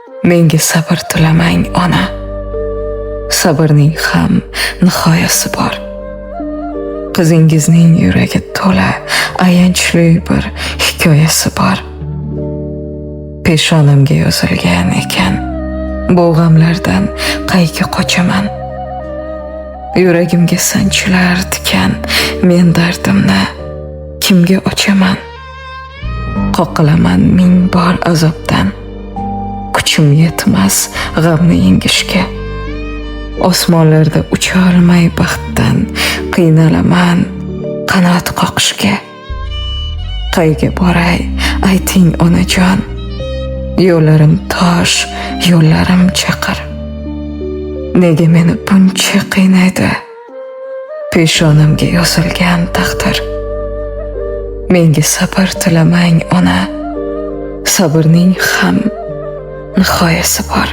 Menga sabr tilamang ona. Sabrning ham nihoyasi bor. Qizingizning yuragi to'la ayanchli bir hikoyasi bor. Peshonamga yozilgan ekan, bu g'amlardan qayga qochaman. Yuragimga sanchilar tikan, men dardimni kimga ochaman? Qoqilaman ming bor azobdan, kuchim yetmas g'amni yengishga. Osmonlarda ucha olmay baxtdan qiynalaman qanot qoqishga. Qayga boray ayting onajon, yo'llarim tosh, yo'llarim chaqir. Nega meni buncha qiynaydi peshonamga yozilgan taqdir? Menga sabr tilamang ona, sabrning ham nihoyasi bor.